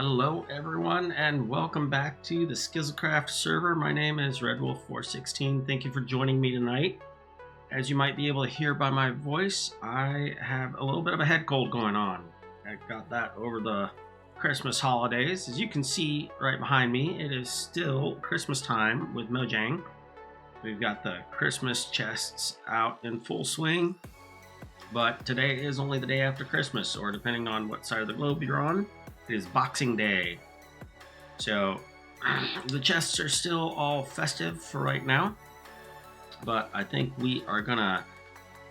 Hello everyone and welcome back to the Skizzlecraft server. My name is RedWolf416. Thank you for joining me tonight. As you might be able to hear by my voice, I have a little bit of a head cold going on. I got that over the Christmas holidays. As you can see right behind me, it is still Christmas time with Mojang. We've got the Christmas chests out in full swing, but today is only the day after Christmas, or depending on what side of the globe you're on, it is Boxing Day. So the chests are still all festive for right now, but I think we are gonna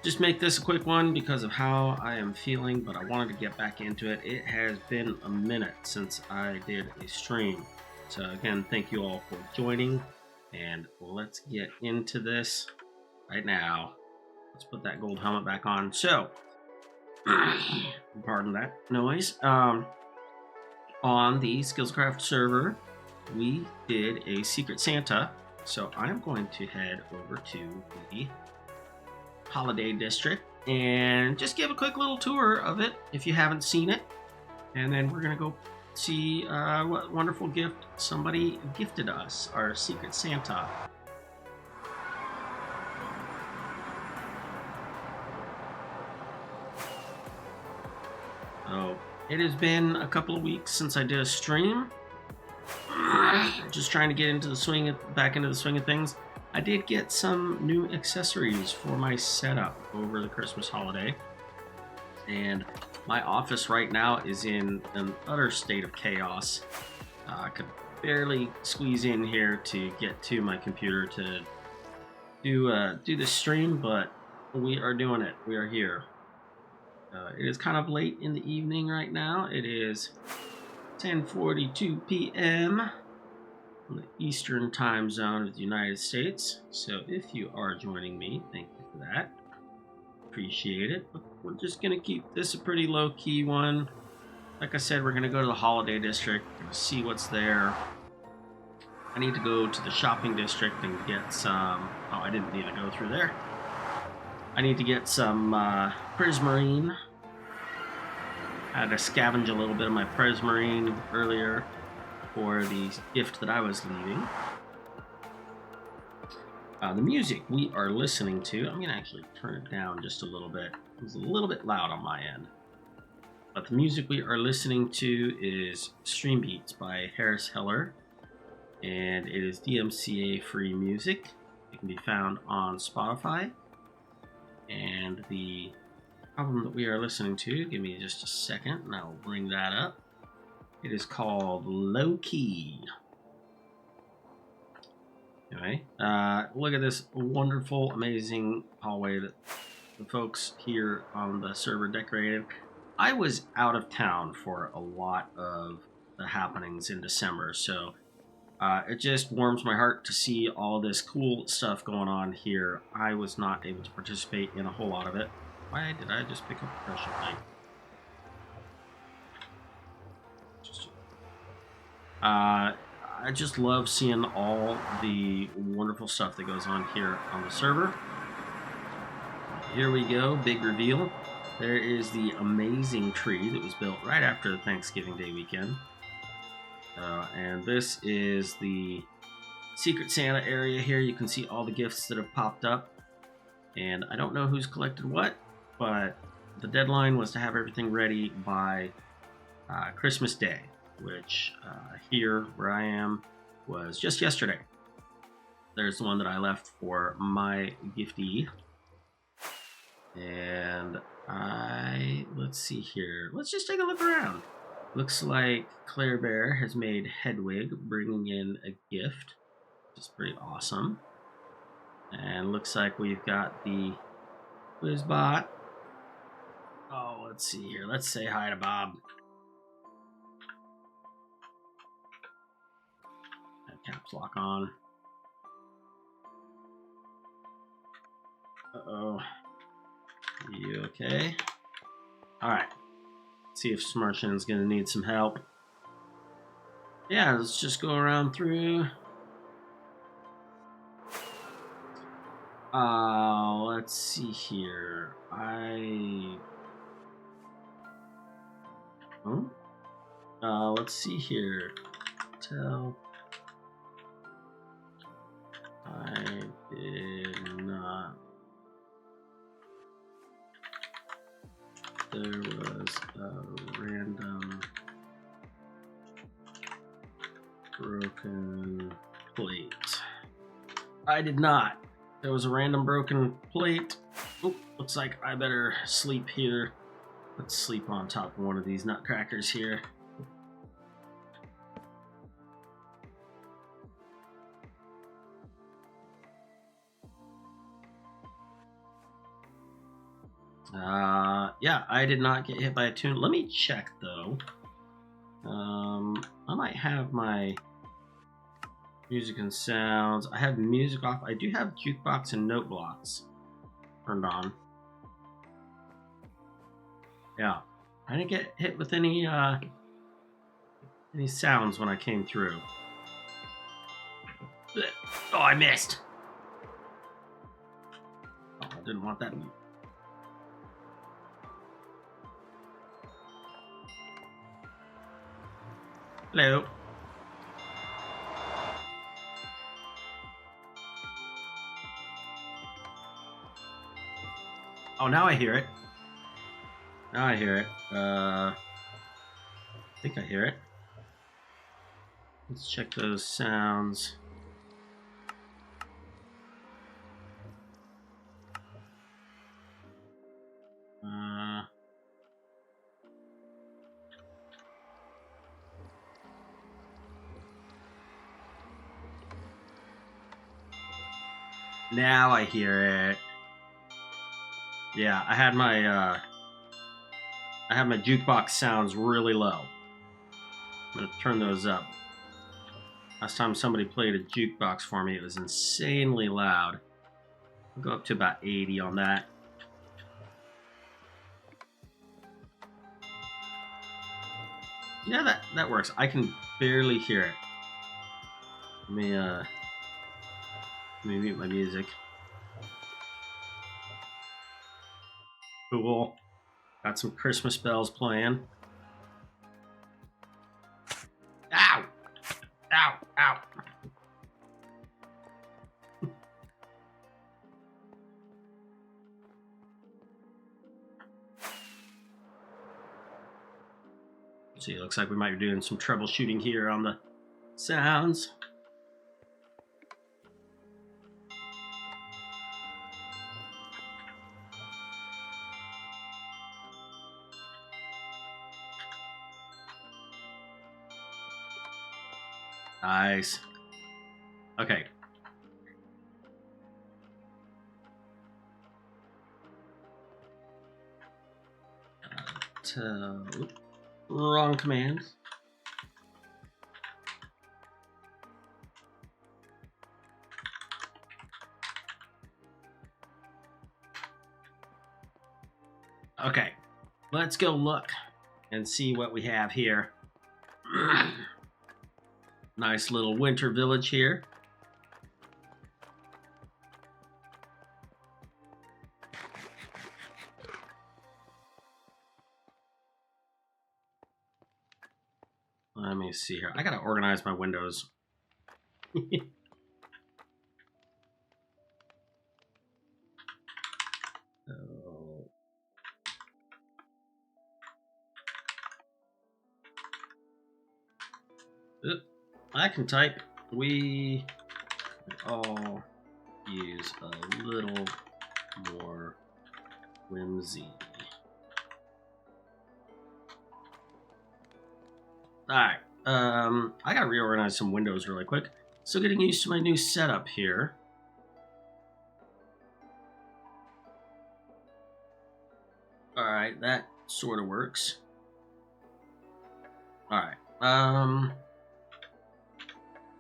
just make this a quick one because of how I am feeling, but I wanted to get back into it. It has been a minute since I did a stream. So again, thank you all for joining, and let's get into this right now. Let's put that gold helmet back on. So, pardon that noise. On the Skizzlecraft server, we did a Secret Santa, so I'm going to head over to the Holiday District and just give a quick little tour of it if you haven't seen it, and then we're going to go see what wonderful gift somebody gifted us, our Secret Santa. So, it has been a couple of weeks since I did a stream. Just trying to get into the back into the swing of things. I did get some new accessories for my setup over the Christmas holiday. And my office right now is in an utter state of chaos. I could barely squeeze in here to get to my computer to do this stream, but we are doing it. We are here. It is kind of late in the evening right now. It is 10:42 p.m. on the Eastern time zone of the United States. So if you are joining me, thank you for that. Appreciate it. But we're just going to keep this a pretty low-key one. Like I said, we're going to go to the Holiday District and see what's there. I need to go to the Shopping District and get some... Oh, I didn't need to go through there. I need to get some Prismarine. I had to scavenge a little bit of my Prismarine earlier for the gift that I was leaving. The music we are listening to, I'm going to actually turn it down just a little bit. It's a little bit loud on my end. But the music we are listening to is Stream Beats by Harris Heller, and it is DMCA free music. It can be found on Spotify. And the album that we are listening to, give me just a second and I will bring that up. It is called Low Key. Anyway, look at this wonderful, amazing hallway that the folks here on the server decorated. I was out of town for a lot of the happenings in December, so it just warms my heart to see all this cool stuff going on here. I was not able to participate in a whole lot of it. Why did I just pick up the pressure plate? I just love seeing all the wonderful stuff that goes on here on the server. Here we go, big reveal. There is the amazing tree that was built right after the Thanksgiving Day weekend. And this is the Secret Santa area here. You can see all the gifts that have popped up. And I don't know who's collected what, but the deadline was to have everything ready by Christmas Day, which here where I am was just yesterday. There's the one that I left for my giftee. And let's see here. Let's just take a look around. Looks like Claire Bear has made Hedwig, bringing in a gift, which is pretty awesome. And looks like we've got the Whizbot. Oh, let's see here. Let's say hi to Bob. Have caps lock on. Uh-oh. You okay? Alright. See if Smartian's gonna need some help. Yeah, let's just go around through. Let's see here. Oh? Let's see here. Tell. I did not. There was a random broken plate. I did not. There was a random broken plate. Oop, looks like I better sleep here. Let's sleep on top of one of these nutcrackers here. Yeah, I did not get hit by a tune. Let me check though. I might have my music and sounds. I have music off. I do have jukebox and note blocks turned on. Yeah, I didn't get hit with any sounds when I came through. Oh, I missed. Oh, I didn't want that. Hello. Oh, now I hear it. Now I hear it. I think I hear it. Let's check those sounds. Now I hear it. Yeah, I had my jukebox sounds really low. I'm gonna turn those up. Last time somebody played a jukebox for me, it was insanely loud. I'll go up to about 80 on that. Yeah, that works. I can barely hear it. Let me mute my music. Cool. Got some Christmas bells playing. Ow! Ow! Ow! See, it looks like we might be doing some troubleshooting here on the sounds. Nice. Okay. Wrong command. Okay, let's go look and see what we have here. Nice little winter village here. Let me see here. I gotta organize my windows. I can type. We all use a little more whimsy. Alright, I gotta reorganize some windows really quick. Still getting used to my new setup here. Alright, that sort of works. Alright,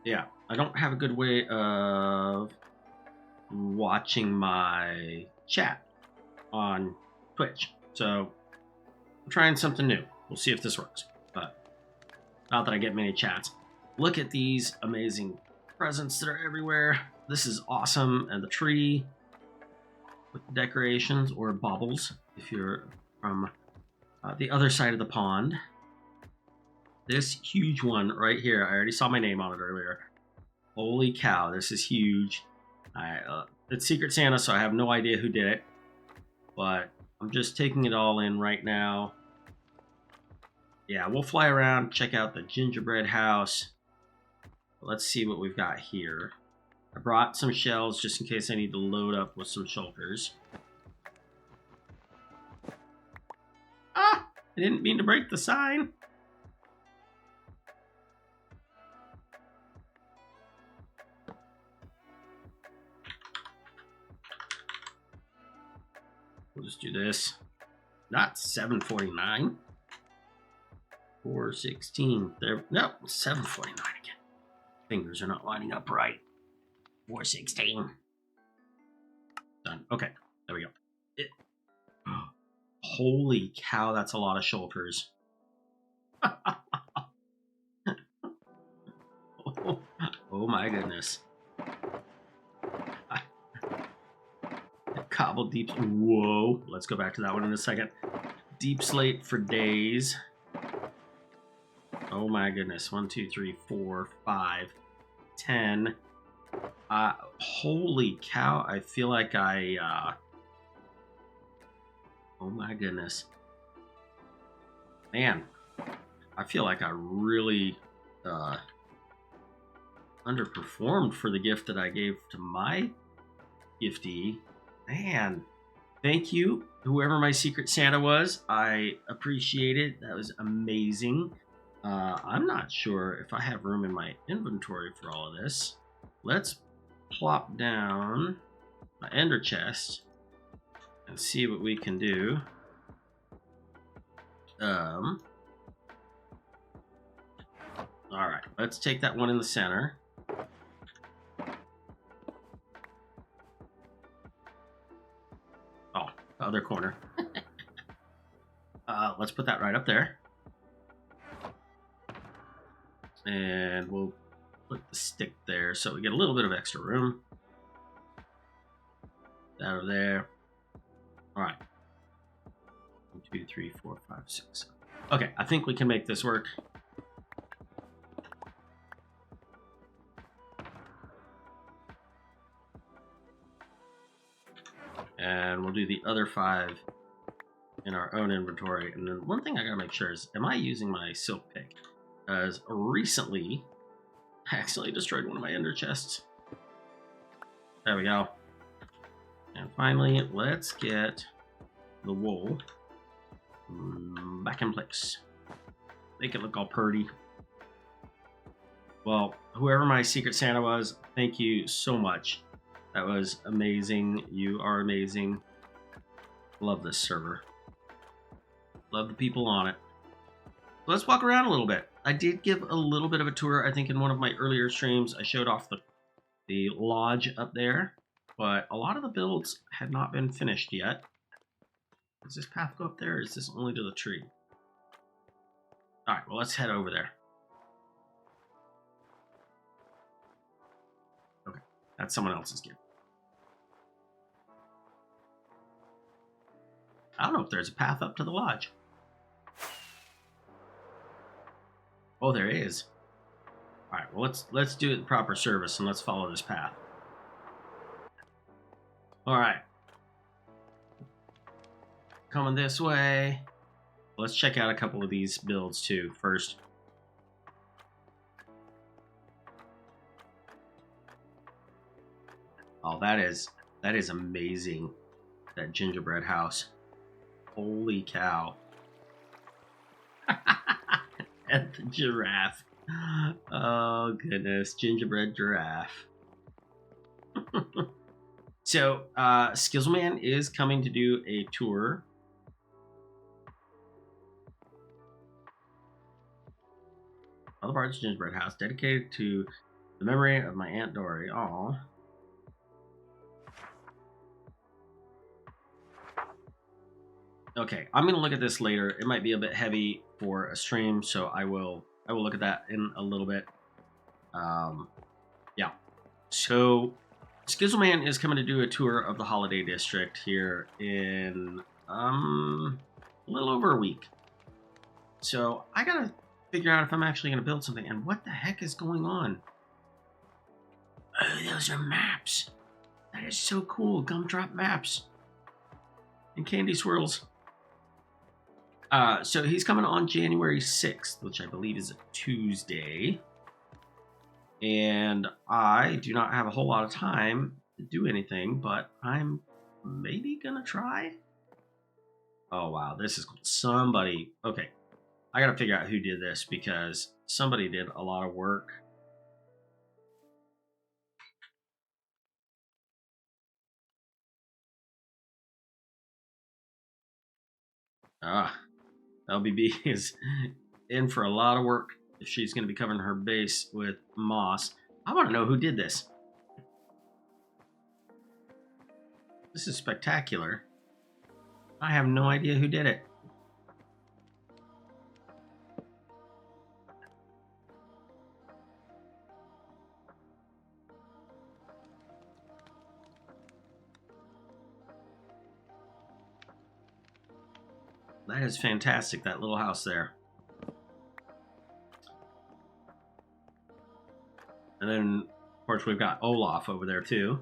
yeah, I don't have a good way of watching my chat on Twitch, so I'm trying something new. We'll see if this works, but not that I get many chats. Look at these amazing presents that are everywhere. This is awesome, and the tree with the decorations, or baubles if you're from the other side of the pond. This huge one right here, I already saw my name on it earlier. Holy cow, this is huge. It's Secret Santa, so I have no idea who did it. But I'm just taking it all in right now. Yeah, we'll fly around, check out the gingerbread house. Let's see what we've got here. I brought some shells just in case I need to load up with some shulkers. Ah! I didn't mean to break the sign. We'll just do this. Not 749. 416. There. No, 749 again. Fingers are not lining up right. 416. Done. Okay. There we go. Holy cow, that's a lot of shoulders. Oh my goodness. Cobble deep. Whoa. Let's go back to that one in a second. Deep slate for days. Oh my goodness. 1, 2, 3, 4, 5, 10. Holy cow. I feel like oh my goodness. Man. I feel like I really underperformed for the gift that I gave to my giftee. Man. Thank you, whoever my Secret Santa was. I appreciate it. That was amazing. I'm not sure if I have room in my inventory for all of this. Let's plop down my ender chest and see what we can do. Alright, let's take that one in the center. Oh, the other corner. Let's put that right up there. And we'll put the stick there so we get a little bit of extra room. That over there. Alright. 1, 2, 3, 4, 5, 6. Okay, I think we can make this work. And we'll do the other 5 in our own inventory. And then one thing I gotta make sure is, am I using my silk pick? As recently, I accidentally destroyed one of my ender chests. There we go. And finally, let's get the wool back in place. Make it look all purty. Well, whoever my Secret Santa was, thank you so much. That was amazing. You are amazing. Love this server. Love the people on it. Let's walk around a little bit. I did give a little bit of a tour. I think in one of my earlier streams, I showed off the lodge up there. But a lot of the builds had not been finished yet. Does this path go up there, or is this only to the tree? Alright, well, let's head over there. Okay, that's someone else's gift. I don't know if there's a path up to the lodge. Oh, there is. Alright, well, let's do it in proper service, and let's follow this path. Alright. Coming this way. Let's check out a couple of these builds too first. Oh, that is amazing. That gingerbread house. Holy cow. And the giraffe. Oh goodness, gingerbread giraffe. So, Skizzleman is coming to do a tour. Other parts of gingerbread house dedicated to the memory of my Aunt Dory. Aw. Okay, I'm gonna look at this later. It might be a bit heavy for a stream, so I will look at that in a little bit. Yeah. So Skizzleman is coming to do a tour of the Holiday District here in a little over a week. So I gotta figure out if I'm actually going to build something. And what the heck is going on? Oh, those are maps. That is so cool. Gumdrop maps. And candy swirls. So he's coming on January 6th, which I believe is a Tuesday. And I do not have a whole lot of time to do anything, but I'm maybe going to try. Oh, wow. This is cool. Somebody. Okay. I got to figure out who did this because somebody did a lot of work. LBB is in for a lot of work if she's going to be covering her base with moss. I want to know who did this. This is spectacular. I have no idea who did it. That is fantastic, that little house there. And then, of course, we've got Olaf over there, too.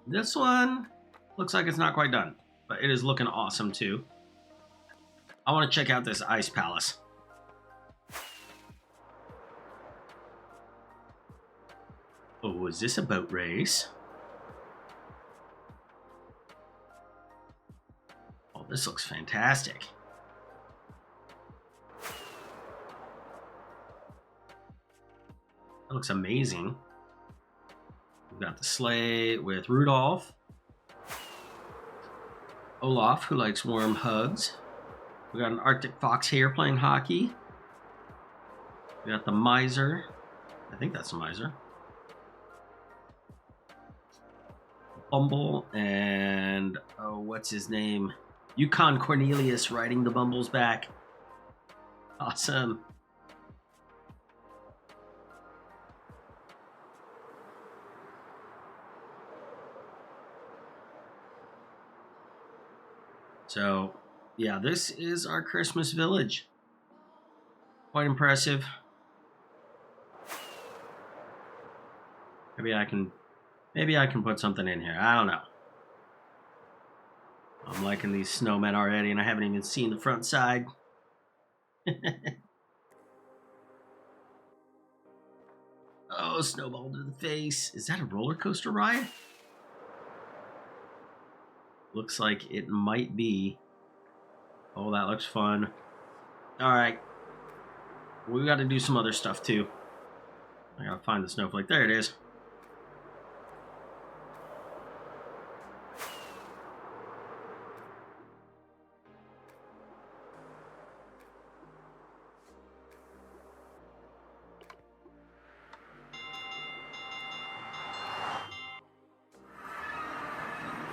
This one looks like it's not quite done, but it is looking awesome, too. I want to check out this ice palace. Oh, is this a boat race? Oh, this looks fantastic. That looks amazing. We've got the sleigh with Rudolph. Olaf, who likes warm hugs. We got an Arctic fox here playing hockey. We got the miser. I think that's a miser. Bumble and, oh, what's his name? Yukon Cornelius riding the Bumbles back. Awesome. So, yeah, this is our Christmas village. Quite impressive. Maybe I can put something in here. I don't know. I'm liking these snowmen already, and I haven't even seen the front side. Oh, snowball to the face. Is that a roller coaster ride? Looks like it might be. Oh, that looks fun. All right. We got to do some other stuff, too. I got to find the snowflake. There it is.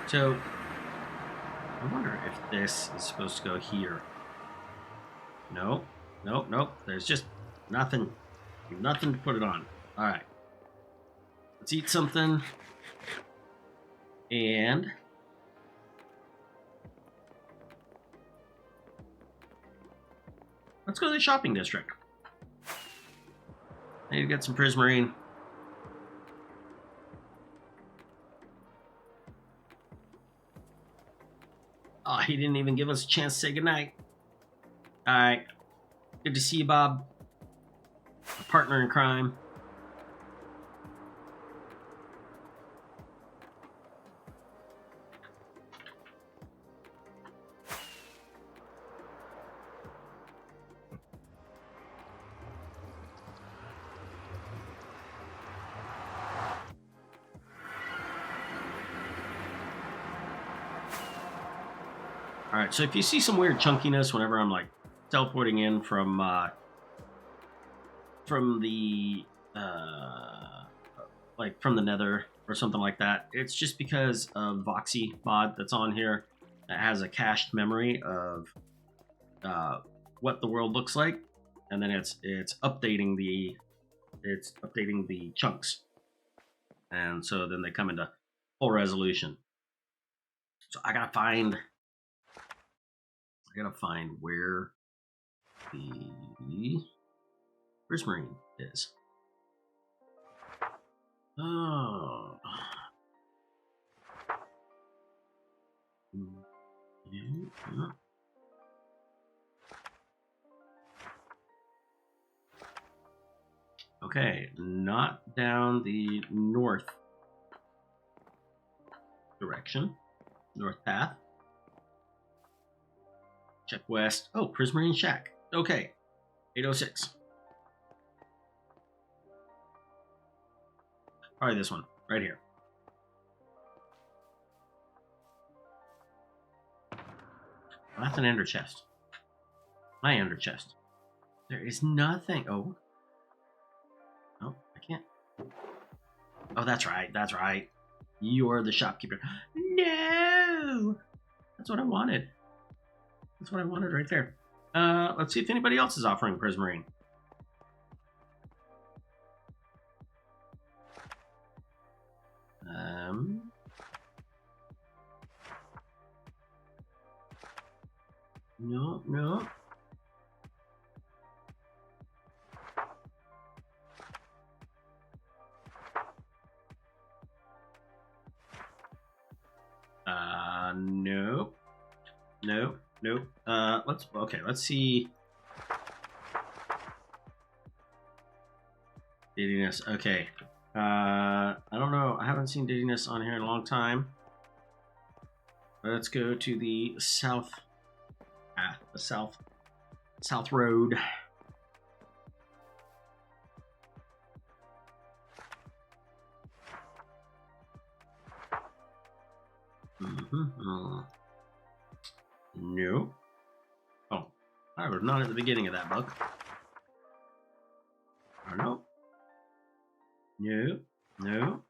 So, I wonder if this is supposed to go here. Nope. Nope, nope. There's just nothing. Nothing to put it on. Alright. Let's eat something. And let's go to the shopping district. I need to get some prismarine. Oh, he didn't even give us a chance to say goodnight. Alright. Good to see you, Bob. A partner in crime. Alright, so if you see some weird chunkiness whenever I'm like teleporting in from the from the nether or something like that, it's just because of Voxy mod that's on here that has a cached memory of what the world looks like, and then it's updating the chunks, and so then they come into full resolution. So I gotta find I gotta find where the prismarine is. Oh. Yeah. Okay, not down the north direction. North path. Check west. Oh, Prismarine Shack. Okay. 806. Probably this one. Right here. Oh, that's an ender chest. My ender chest. There is nothing. Oh. Oh, I can't. Oh, that's right. That's right. You're the shopkeeper. No! That's what I wanted. That's what I wanted right there. Let's see if anybody else is offering Prismarine. No, no. Nope. Nope. Nope. Let's see. Didiness. Okay. I don't know. I haven't seen Didiness on here in a long time. Let's go to the south path, the south road. No. Oh, I was not at the beginning of that book. Oh, no. No. No.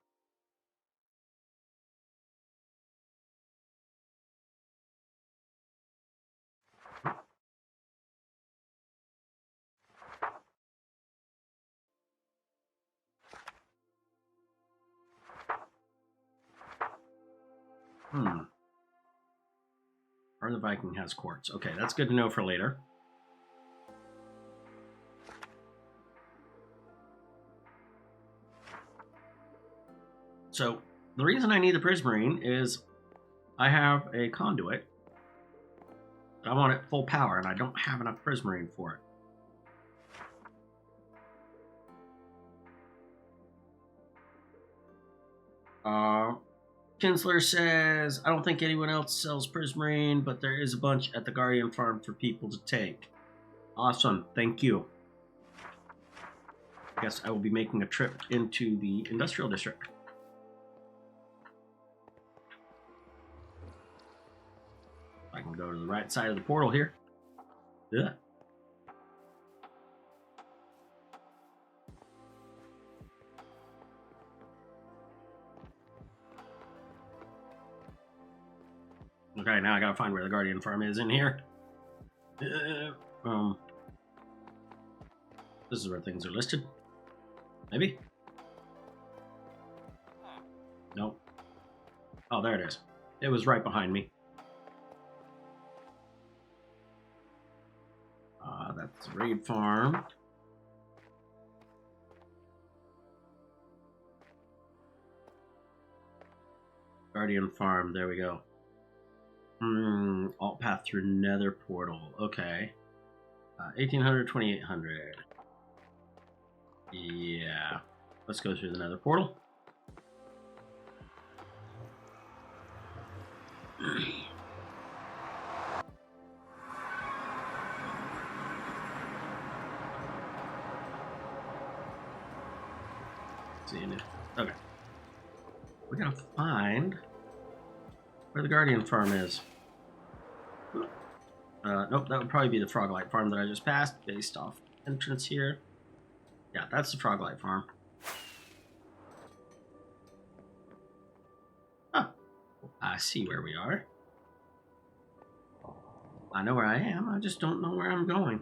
Or the Viking has quartz. Okay, that's good to know for later. So, the reason I need the Prismarine is I have a conduit. I want it full power, and I don't have enough Prismarine for it. Kinsler says, I don't think anyone else sells Prismarine, but there is a bunch at the Guardian Farm for people to take. Awesome, thank you. I guess I will be making a trip into the Industrial District. I can go to the right side of the portal here. Yeah. Okay, now I gotta find where the Guardian Farm is in here. This is where things are listed. Maybe? Nope. Oh, there it is. It was right behind me. That's Raid Farm. Guardian Farm, there we go. Alt path through Nether Portal. Okay. 1800, 2800. Yeah. Let's go through the Nether Portal. Seeing it. Okay. We gotta find where the Guardian Farm is. Nope, that would probably be the Froglight Farm that I just passed, based off entrance here. Yeah, that's the Froglight Farm. Oh, I see where we are. I know where I am, I just don't know where I'm going.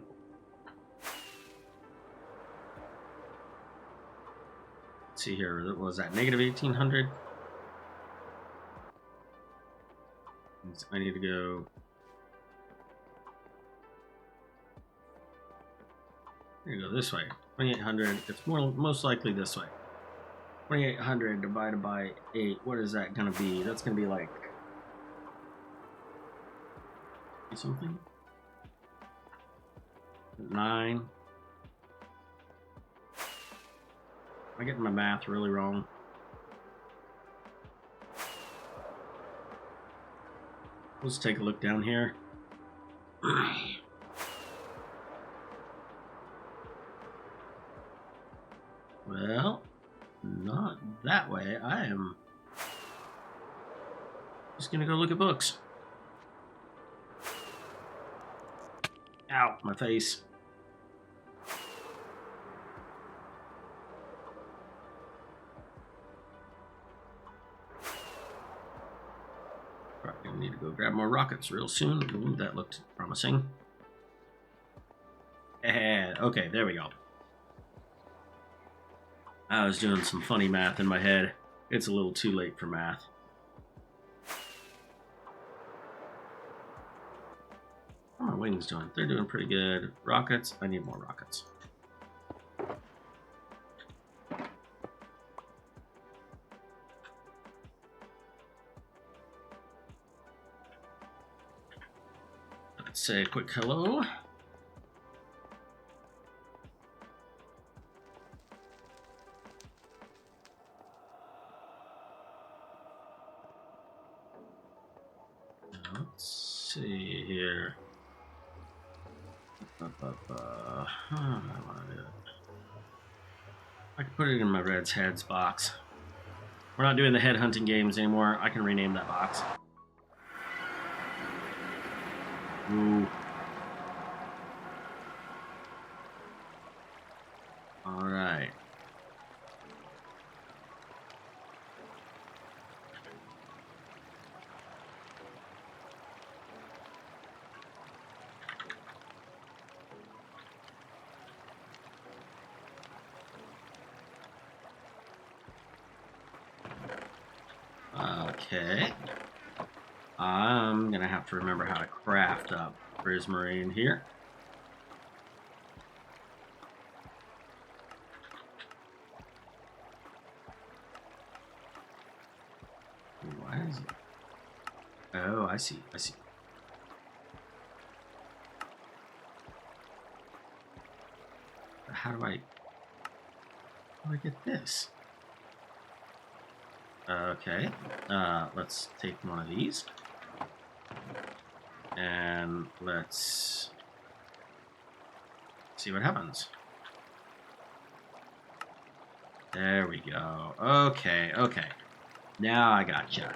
Let's see here, what was that, negative 1800? I need to go Here you go, this way. 2,800. It's most likely this way. 2,800 divided by 8. What is that going to be? That's going to be like something. 9. Am I getting my math really wrong? Let's take a look down here. Well, not that way. I am just gonna go look at books. Ow, my face. Probably gonna need to go grab more rockets real soon. Ooh, that looked promising. And okay, there we go. I was doing some funny math in my head. It's a little too late for math. How are my wings doing? They're doing pretty good. Rockets, I need more rockets. Let's say a quick hello. Let's see here. I can put it in my Red's Heads box. We're not doing the head hunting games anymore. I can rename that box. Ooh. Alright. Okay. I'm gonna have to remember how to craft up prismarine here. Why is it? Oh, I see. I see. How do I get this? Okay, let's take one of these, and let's see what happens. There we go. Okay, okay. Now I gotcha.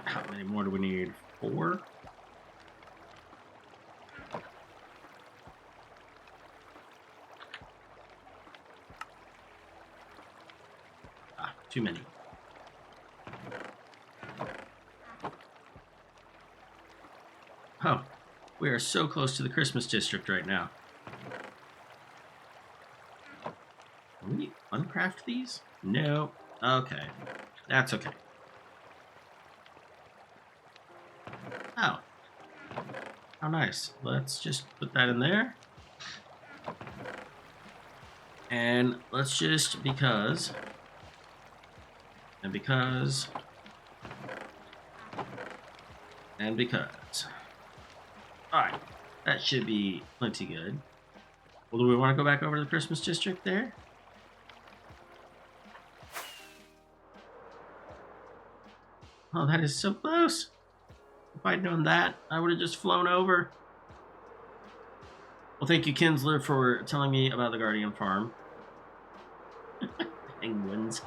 How many more do we need? 4? Ah, too many. Oh, we are so close to the Christmas district right now. Can we uncraft these? No. Okay. That's okay. Oh. How nice. Let's just put that in there. And let's just, because. Alright. That should be plenty good. Well, do we want to go back over to the Christmas district there? Oh, that is so close. If I'd known that, I would have just flown over. Well, thank you, Kinsler, for telling me about the Guardian Farm. Penguins.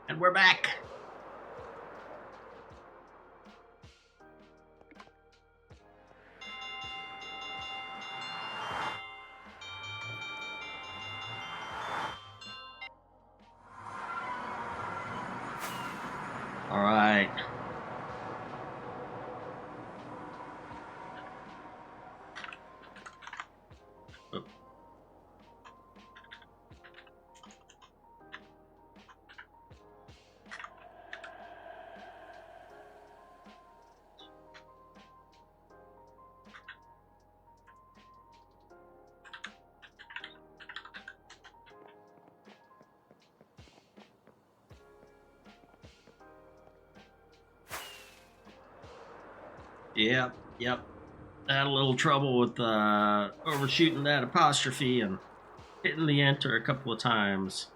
And we're back. All right. Yep, yep. Had a little trouble with overshooting that apostrophe and hitting the enter a couple of times.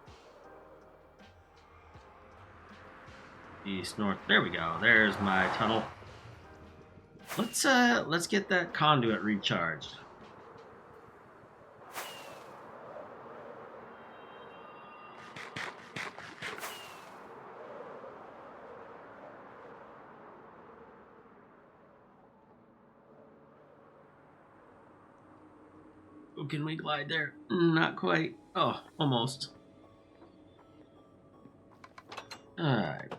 East, north. There we go. There's my tunnel. Let's get that conduit recharged. Oh, can we glide there? Not quite. Oh, almost. Alright.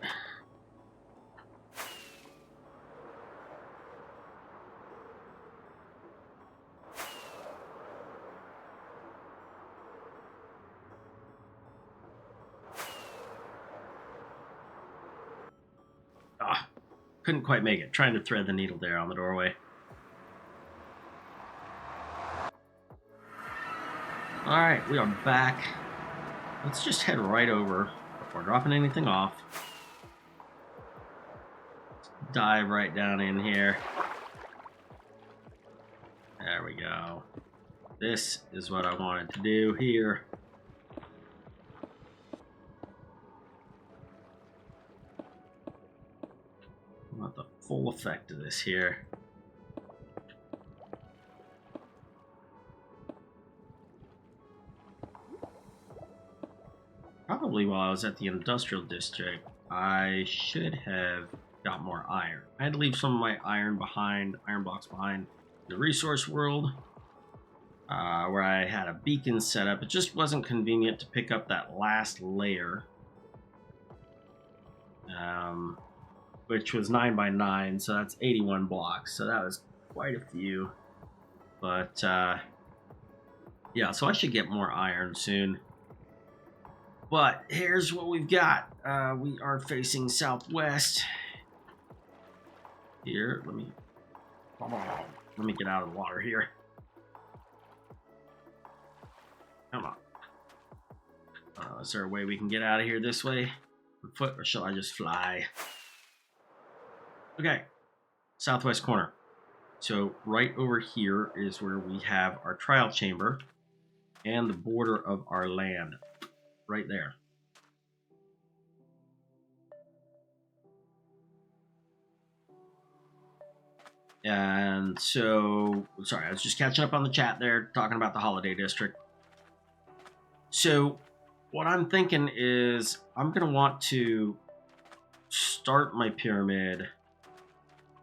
Ah, couldn't quite make it. Trying to thread the needle there on the doorway. Alright, we are back. Let's just head right over before dropping anything off. Let's dive right down in here. There we go. This is what I wanted to do here. I want the full effect of this here. Probably while I was at the industrial district, I should have got more iron. I had to leave some of my iron blocks behind in the resource world, where I had a beacon set up. It just wasn't convenient to pick up that last layer, which was 9 by 9, so that's 81 blocks. So that was quite a few. But yeah, so I should get more iron soon. But here's what we've got. We are facing southwest. Here, let me get out of the water here. Come on. Is there a way we can get out of here this way? On foot, or shall I just fly? Okay, southwest corner. So right over here is where we have our trial chamber and the border of our land. Right there. And so, sorry, I was just catching up on the chat there, talking about the holiday district. So what I'm thinking is I'm going to want to start my pyramid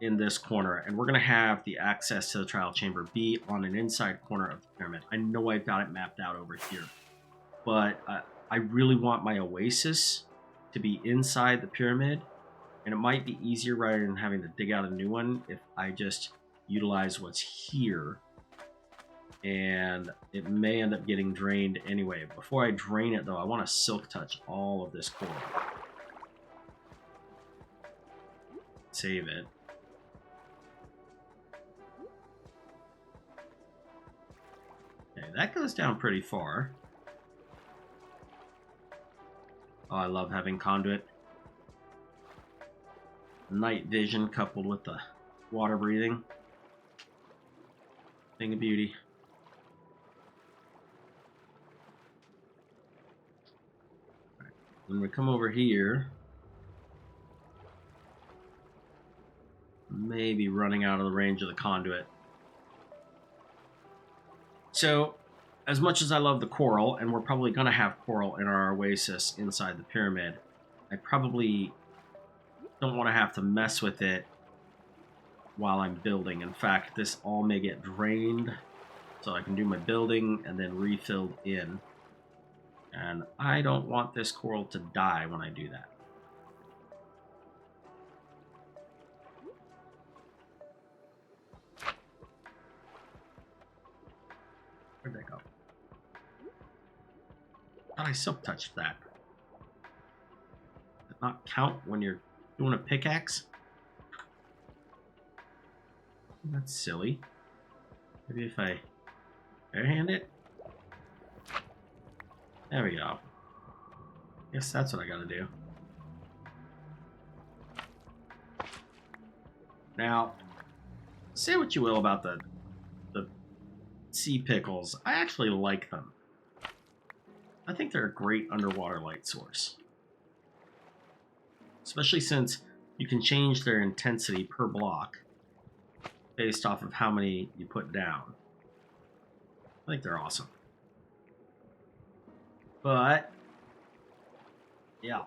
in this corner, and we're going to have the access to the trial chamber be on an inside corner of the pyramid. I know I've got it mapped out over here, but I really want my oasis to be inside the pyramid, and it might be easier rather than having to dig out a new one if I just utilize what's here, and it may end up getting drained anyway. Before I drain it, though, I want to silk touch all of this coral. Save it. Okay, that goes down pretty far. Oh, I love having conduit. Night vision coupled with the water breathing. Thing of beauty. Right. When we come over here, maybe running out of the range of the conduit. So, as much as I love the coral, and we're probably going to have coral in our oasis inside the pyramid, I probably don't want to have to mess with it while I'm building. In fact, this all may get drained so I can do my building and then refilled in. And I don't want this coral to die when I do that. Where'd that go? Thought I silk touched that. Does it not count when you're doing a pickaxe? That's silly. Maybe if I barehand it? There we go. Guess that's what I gotta do. Now, say what you will about the sea pickles. I actually like them. I think they're a great underwater light source. Especially since you can change their intensity per block based off of how many you put down. I think they're awesome. But, yeah.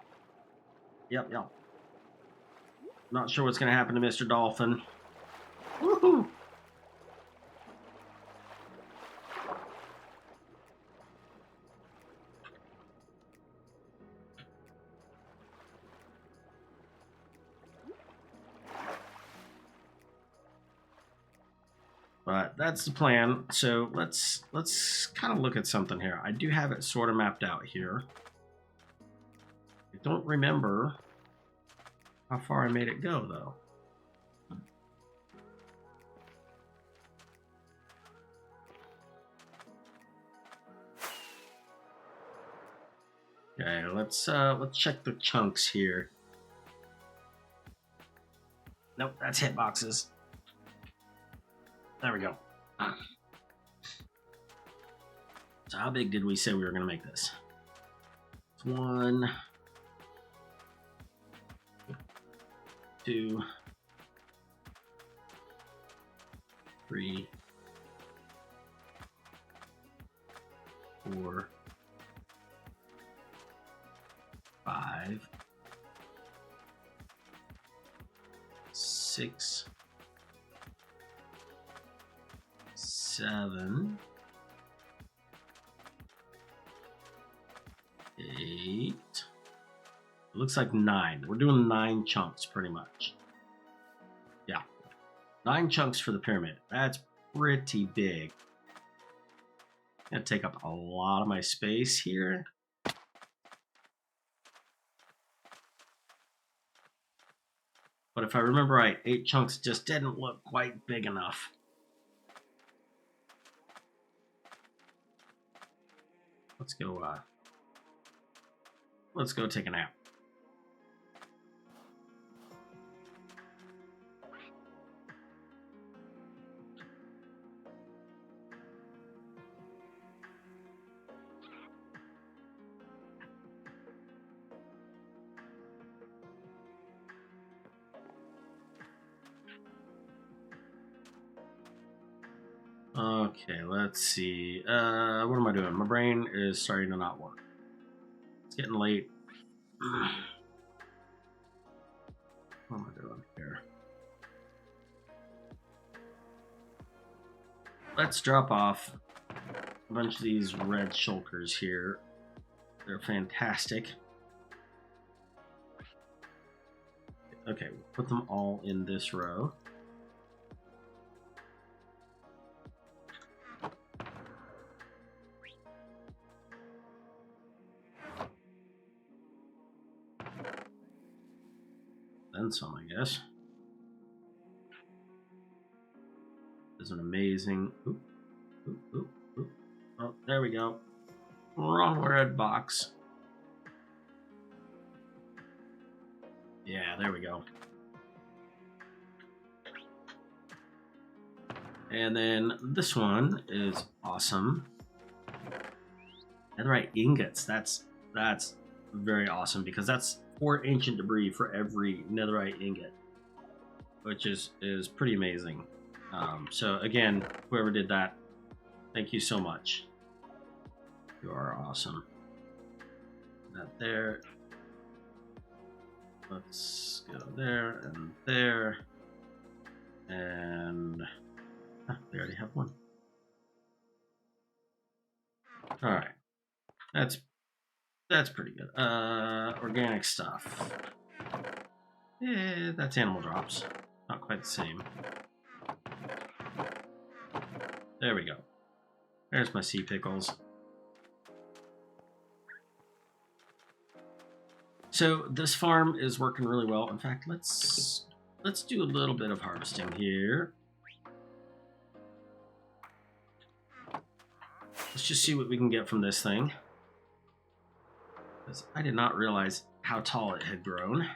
Yep. Not sure what's going to happen to Mr. Dolphin. Woohoo! But that's the plan. So let's kind of look at something here. I do have it sort of mapped out here. I don't remember how far I made it go, though. Okay, let's check the chunks here. Nope, that's hitboxes. There we go. So how big did we say we were going to make this? It's 1, 2, 3, 4, 5, 6, 7, 8. It looks like 9. We're doing 9 chunks pretty much. Yeah. 9 chunks for the pyramid. That's pretty big. Gonna take up a lot of my space here. But if I remember right, 8 chunks just didn't look quite big enough. Let's go take a nap. Okay, let's see. What am I doing? My brain is starting to not work. It's getting late. What am I doing here? Let's drop off a bunch of these red shulkers here. They're fantastic. Okay, we'll put them all in this row. Then some, I guess. There's an amazing... Oop. Oh, there we go. Wrong red box. Yeah, there we go. And then this one is awesome. Netherite ingots. That's very awesome because that's 4 ancient debris for every netherite ingot, which is pretty amazing. So again, whoever did that, thank you so much. You are awesome. That there. Let's go there and there. And they already have one. All right. That's pretty good. Organic stuff. Yeah, that's animal drops. Not quite the same. There we go. There's my sea pickles. So this farm is working really well. In fact, let's do a little bit of harvesting here. Let's just see what we can get from this thing. Because I did not realize how tall it had grown.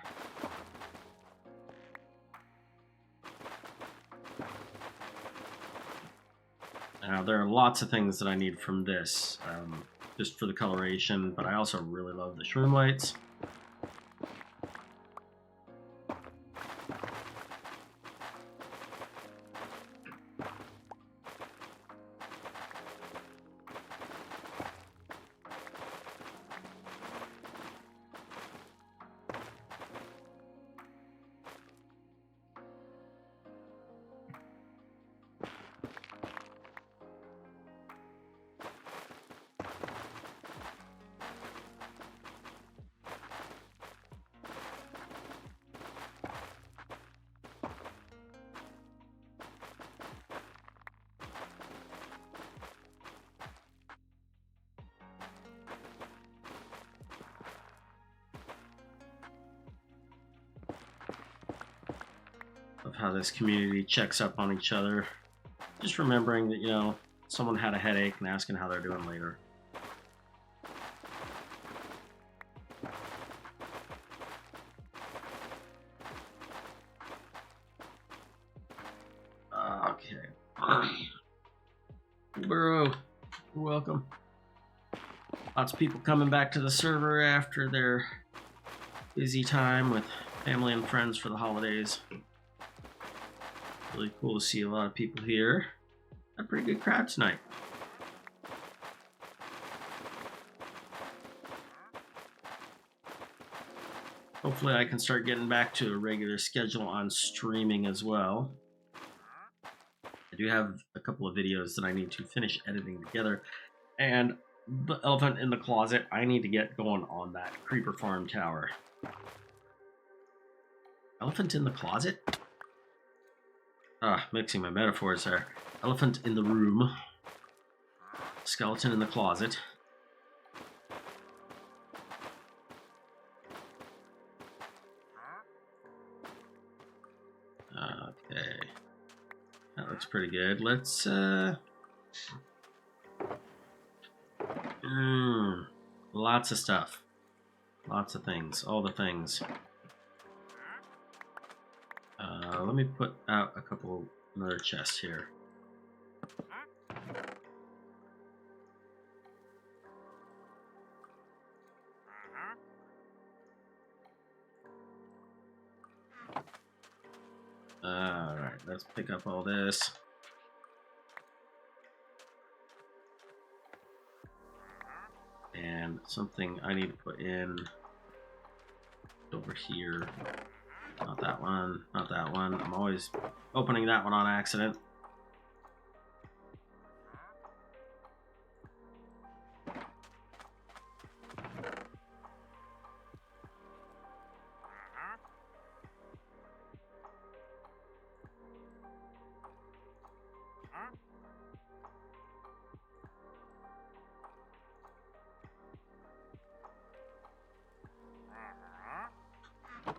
Now, there are lots of things that I need from this, just for the coloration, but I also really love the shroom lights. Of how this community checks up on each other. Just remembering that, you know, someone had a headache and asking how they're doing later. Okay. Burrow, welcome. Lots of people coming back to the server after their busy time with family and friends for the holidays. Really cool to see a lot of people here. A pretty good crowd tonight. Hopefully I can start getting back to a regular schedule on streaming as well. I do have a couple of videos that I need to finish editing together. And the elephant in the closet, I need to get going on that creeper farm tower. Elephant in the closet? Mixing my metaphors there. Elephant in the room. Skeleton in the closet. Okay. That looks pretty good. Let's, lots of stuff. Lots of things. All the things. Let me put out a couple another chests here. Alright, let's pick up all this. And something I need to put in over here. Not that one, not that one. I'm always opening that one on accident.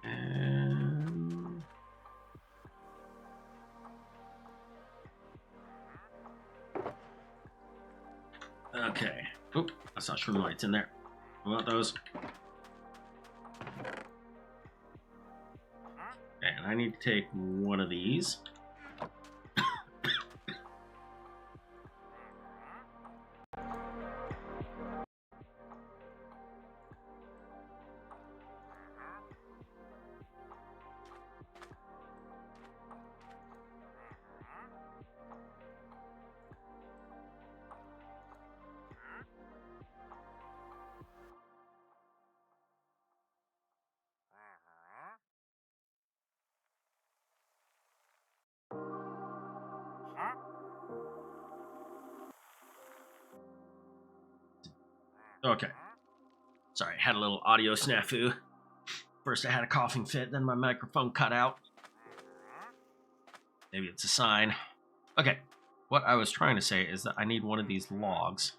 And okay. Oop, I saw shroom lights in there. I want those. And I need to take one of these. Okay. Sorry, had a little audio snafu. First I had a coughing fit, then my microphone cut out. Maybe it's a sign. Okay, what I was trying to say is that I need one of these logs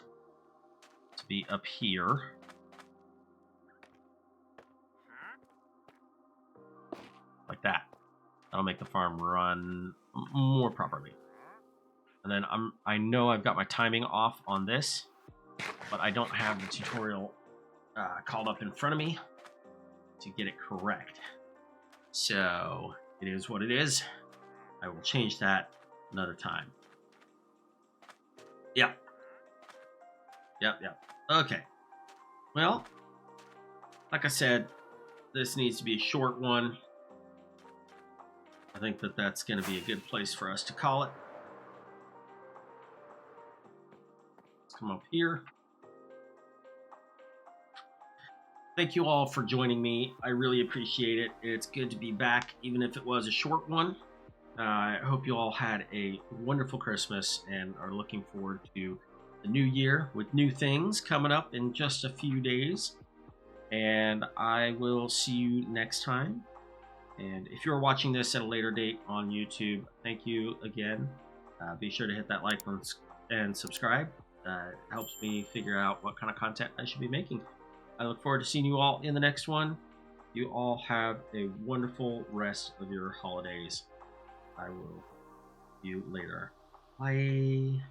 to be up here. Like that. That'll make the farm run more properly. And then I know I've got my timing off on this, but I don't have the tutorial called up in front of me to get it correct. So it is what it is. I will change that another time. Yep. Okay. Well, like I said, this needs to be a short one. I think that that's going to be a good place for us to call it. Let's come up here. Thank you all for joining me. I really appreciate it. It's good to be back, even if it was a short one. I hope you all had a wonderful Christmas and are looking forward to the new year with new things coming up in just a few days. And I will see you next time. And if you're watching this at a later date on YouTube, thank you again. Be sure to hit that like and subscribe. It helps me figure out what kind of content I should be making. I look forward to seeing you all in the next one. You all have a wonderful rest of your holidays. I will see you later. Bye.